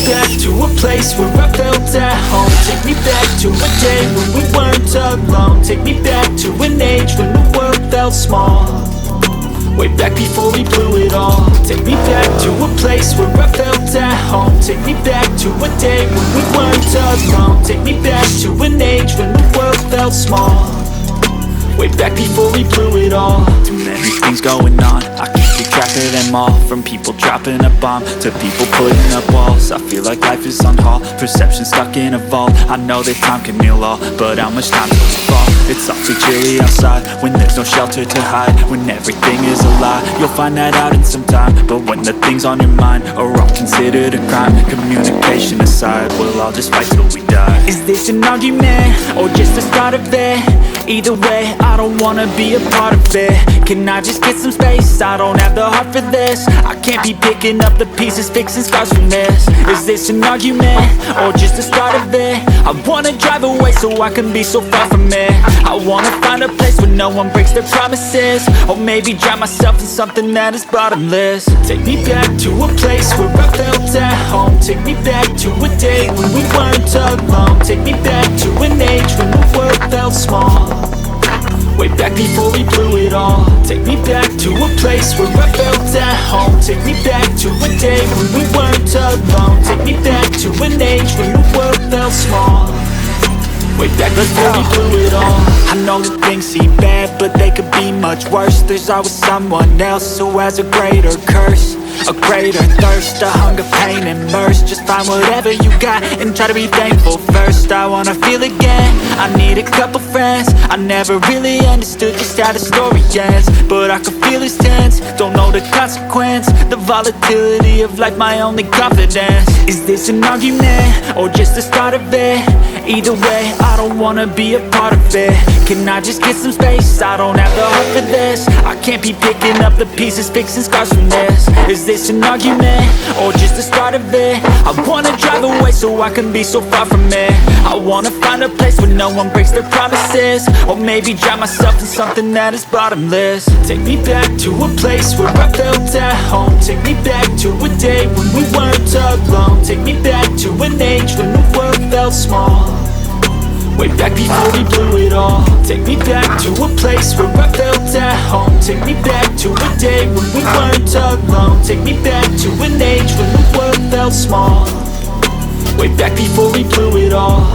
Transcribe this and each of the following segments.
back to a place where I felt at home. Take me back to a day when we weren't alone. Take me back to an age when the world felt small. Way back before we blew it all. Take me back to a place where I felt at home. Take me back to a day when we weren't alone. Take me back to an age when the world felt small. Way back before we blew it all. Too many things going on, I can't keep track of them all. From people dropping a bomb to people putting up walls. I feel like life is on hold, perception stuck in a vault. I know that time can heal all, but how much time till we fall? It's awfully chilly outside, when there's no shelter to hide. When everything is a lie, you'll find that out in some time. But when the things on your mind are all considered a crime, communication aside, we'll all just fight till we die. Is this an argument, or just the start of it? Either way, I don't wanna be a part of it. Can I just get some space? I don't have the heart for this. I can't be picking up the pieces, fixing scars from this. Is this an argument, or just the start of it? I wanna drive away so I can be so far from it. I wanna find a place where no one breaks their promises. Or maybe drown myself in something that is bottomless. Take me back to a place where I felt at home. Take me back to a day when we weren't alone. Take me back to an age when the world felt small. Way back before we blew it all. Take me back to a place where I felt at home. Take me back to a day when we weren't alone. Take me back to an age when the world felt small. Way back before we blew it all. I know that things seem bad, but they could be much worse. There's always someone else who has a greater curse, a greater thirst, a hunger, pain, and mercy. Just find whatever you got and try to be thankful first. I wanna feel again, I need a couple friends. I never really understood just how the story ends, but I can feel it's tense, don't know the consequence. The volatility of life, my only confidence. Is this an argument, or just the start of it? Either way, I don't wanna be a part of it. Can I just get some space? I don't have the heart for this. I can't be picking up the pieces, fixing scars from this. Is this an argument, or just the start of it? I wanna drive away so I can be so far from it. I wanna find a place where no one breaks their promises. Or maybe drown myself in something that is bottomless. Take me back to a place where I felt at home. Take me back to a day when we weren't alone. Take me back to an age when the world felt small. Way back before we blew it all. Take me back to a place where I felt at home. Take me back to a day when we weren't alone. Take me back to an age when the world felt small. Way back before we blew it all.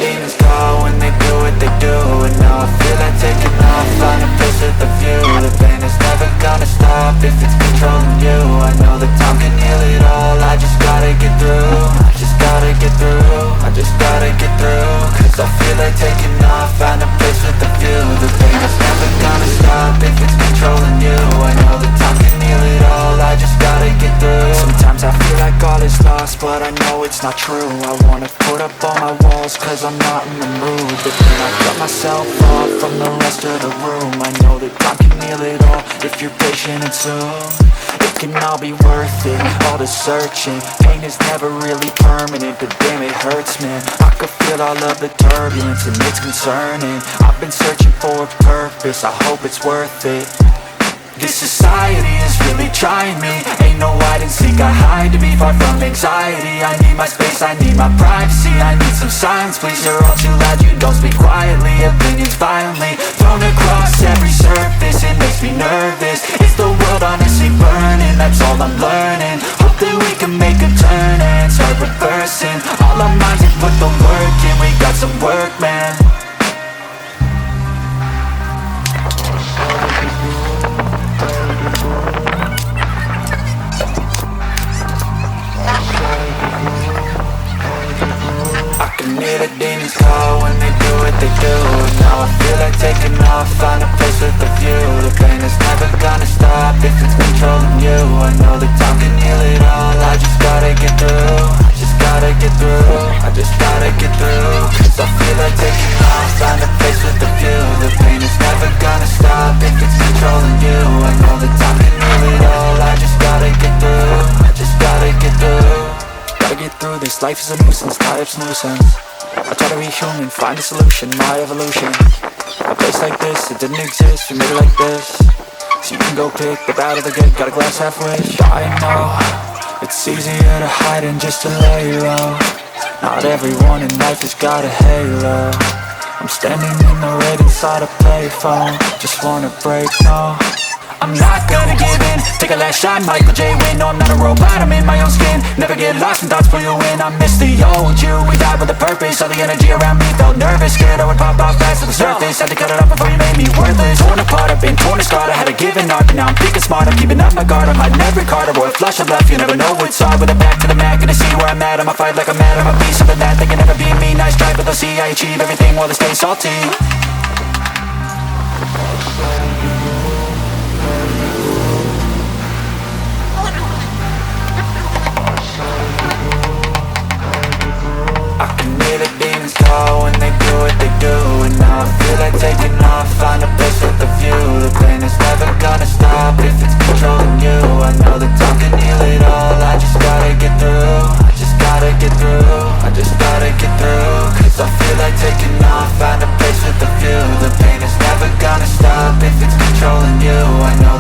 demons call when they do what they do. And now I feel like taking off, find a place with a view. The pain is never gonna stop if it's controlling you. I know that time can heal it all, I just gotta get through. I just gotta get through, I just gotta get through. Cause I feel like taking off, find a place with a view. The pain is never gonna stop if it's controlling you. I know that time can heal it all, I just gotta get through. Sometimes I feel like all is lost, but I know it's not true. I wanna put up all my walls cause I'm not in the mood. But then I cut myself off from the rest of the room. I know that time can heal it all if you're patient and soon. It can all be worth it, all the searching. Pain is never really permanent, but damn it hurts, man. I could feel all of the turbulence and it's concerning. I've been searching for a purpose, I hope it's worth it. This society is really trying me. Ain't no hide and seek, I hide to be far from anxiety. I need my space, I need my privacy. I need some silence, please. You're all too loud, you don't speak quietly. Opinions violently thrown across every surface. It makes me nervous. Is the world honestly burning? That's all I'm learning. Hope that we can make a turn and start reversing all our minds and put the work in. We got some work, man. Hear the demons call when they do what they do. And now I feel like taking off, find a place with a view. The pain is never gonna stop if it's controlling you. I know that time can heal it all, I just gotta get through. I just gotta get through, I just gotta get through. Cause I feel like taking off, find a place with a view. The pain is never gonna stop if it's controlling you. I know that time can heal it all, I just gotta get through. I just gotta get through. Gotta get through this, life is a nuisance, tie up nuisance. I try to be human, find a solution, my evolution. A place like this, it didn't exist, we made it like this. So you can go pick the bad or the good, got a glass halfway. I know, it's easier to hide than just to lay low. Not everyone in life has got a halo. I'm standing in the red inside a payphone. Just wanna break, no, I'm not gonna give in. Take a last shot, Michael J. Win. No, I'm not a robot, I'm in my own skin. Never get lost when thoughts pull you in. I miss the old you, we died with a purpose. All the energy around me felt nervous, scared I would pop off fast to the surface. Had to cut it off before you made me worthless. Torn apart, I've been torn and scarred. I had a given art, but now I'm thinking smart. I'm keeping up my guard, I'm hiding every card. I wore a flush of left, you never know what's hard. With a back to the mat, gonna see where I'm at. I'ma fight like I'm mad, I'ma be something that they can never be me. Nice try, but they'll see I achieve everything while they stay salty. When they do what they do. And now I feel like taking off, find a place with a view. The pain is never gonna stop if it's controlling you. I know that time can heal it all, I just gotta get through. I just gotta get through, I just gotta get through. Cause I feel like taking off, find a place with a view. The pain is never gonna stop if it's controlling you. I know